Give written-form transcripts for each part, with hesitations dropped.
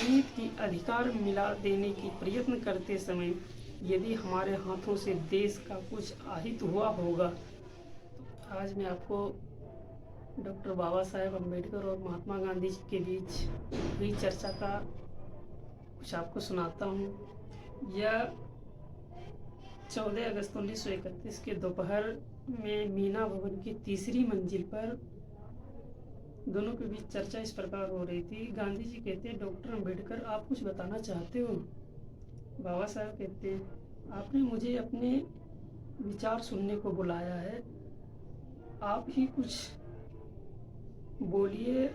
इंसानियत की अधिकार मिला देने की प्रयत्न करते समय यदि हमारे हाथों से देश का कुछ आहित हुआ होगा। तो आज मैं आपको डॉक्टर बाबा साहेब अम्बेडकर और महात्मा गांधी जी के बीच हुई चर्चा का कुछ आपको सुनाता हूँ। यह 14 अगस्त 1931 के दोपहर में मीना भवन की तीसरी मंजिल पर दोनों के बीच चर्चा इस प्रकार हो रही थी। गांधी जी कहते हैं, डॉक्टर अम्बेडकर, आप कुछ बताना चाहते हो? बाबा साहब कहते हैं, आपने मुझे अपने विचार सुनने को बुलाया है, आप ही कुछ बोलिए,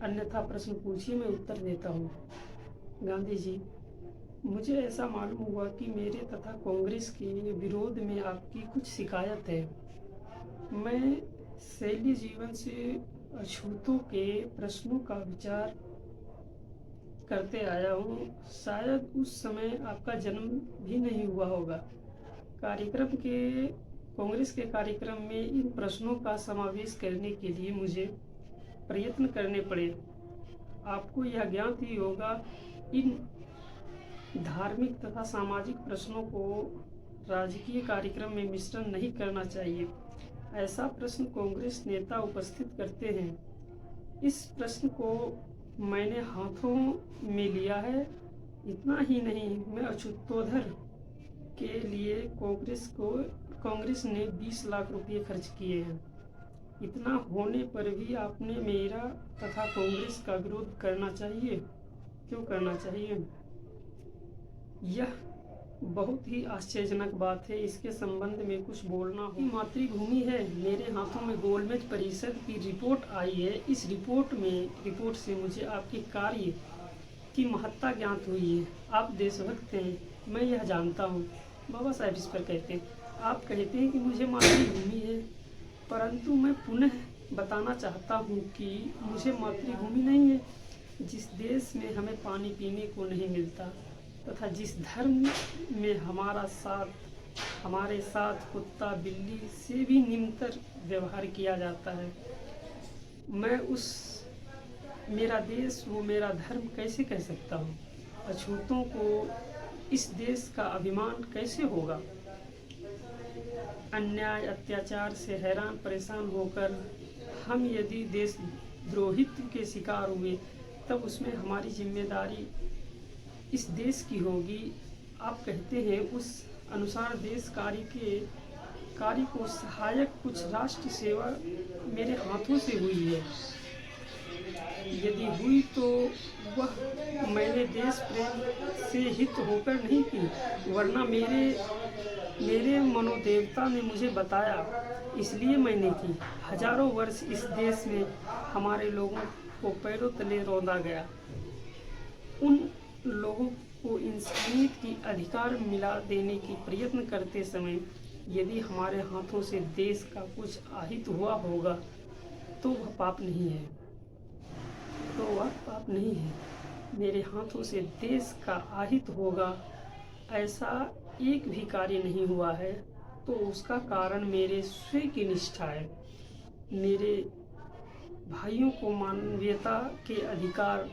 अन्यथा प्रश्न पूछिए, मैं उत्तर देता हूँ। गांधी जी, मुझे ऐसा मालूम हुआ कि मेरे तथा कांग्रेस के विरोध में आपकी कुछ शिकायत है। मैं शैली जीवन से अछूतों के प्रश्नों का विचार करते आया हूँ। शायद उस समय आपका जन्म भी नहीं हुआ होगा। कांग्रेस के कार्यक्रम में इन प्रश्नों का समावेश करने के लिए मुझे प्रयत्न करने पड़े। आपको यह ज्ञात ही होगा, इन धार्मिक तथा सामाजिक प्रश्नों को राजकीय कार्यक्रम में मिश्रण नहीं करना चाहिए। ऐसा प्रश्न कांग्रेस नेता उपस्थित करते हैं। इस प्रश्न को मैंने हाथों में लिया है। इतना ही नहीं, मैं अछूतोद्धार के लिए कांग्रेस ने 20 लाख रुपए खर्च किए हैं। इतना होने पर भी आपने मेरा तथा कांग्रेस का विरोध करना चाहिए। क्यों करना चाहिए? यह बहुत ही आश्चर्यजनक बात है। इसके संबंध में कुछ बोलना हो। मातृभूमि है। मेरे हाथों में गोलमेज परिषद की रिपोर्ट आई है। इस रिपोर्ट से मुझे आपके कार्य की महत्ता ज्ञात हुई है। आप देशभक्त हैं, मैं यह जानता हूँ। बाबा साहब इस पर कहते हैं, आप कहते हैं कि मुझे मातृभूमि है, परंतु मैं पुनः बताना चाहता हूँ कि मुझे मातृभूमि नहीं है। जिस देश में हमें पानी पीने को नहीं मिलता तथा जिस धर्म में हमारे साथ कुत्ता बिल्ली से भी निम्नतर व्यवहार किया जाता है, मेरा देश वो मेरा धर्म कैसे कह सकता हूँ? अछूतों को इस देश का अभिमान कैसे होगा? अन्याय अत्याचार से हैरान परेशान होकर हम यदि देशद्रोहित्व के शिकार हुए, तब उसमें हमारी जिम्मेदारी इस देश की होगी। आप कहते हैं उस अनुसार देश कार्य को सहायक कुछ राष्ट्र सेवा मेरे हाथों से हुई है। यदि हुई तो वह मैंने देश प्रेम से हित होकर नहीं की, वरना मेरे मनोदेवता ने मुझे बताया, इसलिए मैंने की। हजारों वर्ष इस देश में हमारे लोगों को पैरों तले रौंदा गया। उन लोगों को इंसानियत की अधिकार मिला देने की प्रयत्न करते समय यदि हमारे हाथों से देश का कुछ आहित हुआ होगा, तो वह पाप नहीं है। मेरे हाथों से देश का आहित होगा, ऐसा एक भी कार्य नहीं हुआ है, तो उसका कारण मेरे स्वयं की निष्ठा है। मेरे भाइयों को मानवीयता के अधिकार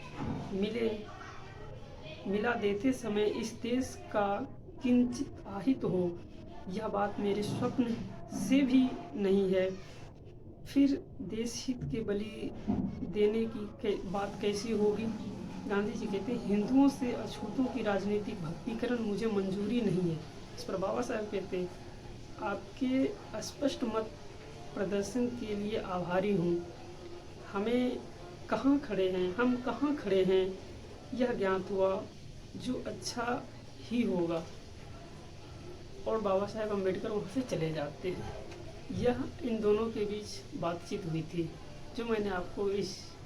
मिला देते समय इस देश का किंचित आहित हो, यह बात मेरे स्वप्न से भी नहीं है। फिर देश हित के बलि देने की बात कैसी होगी? गांधी जी कहते हैं, हिंदुओं से अछूतों की राजनीतिक भक्तिकरण मुझे मंजूरी नहीं है। इस पर बाबा साहब कहते हैं, आपके स्पष्ट मत प्रदर्शन के लिए आभारी हूँ। हम कहाँ खड़े हैं यह ज्ञात हुआ, जो अच्छा ही होगा। और बाबा साहेब अम्बेडकर वहाँ से चले जाते हैं। यह इन दोनों के बीच बातचीत हुई थी, जो मैंने आपको इस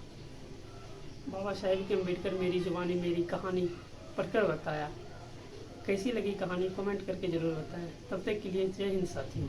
बाबा साहेब के अम्बेडकर मेरी जुबानी मेरी कहानी पढ़कर बताया। कैसी लगी कहानी कमेंट करके ज़रूर बताएं। तब तक के लिए जय हिंद साथियों।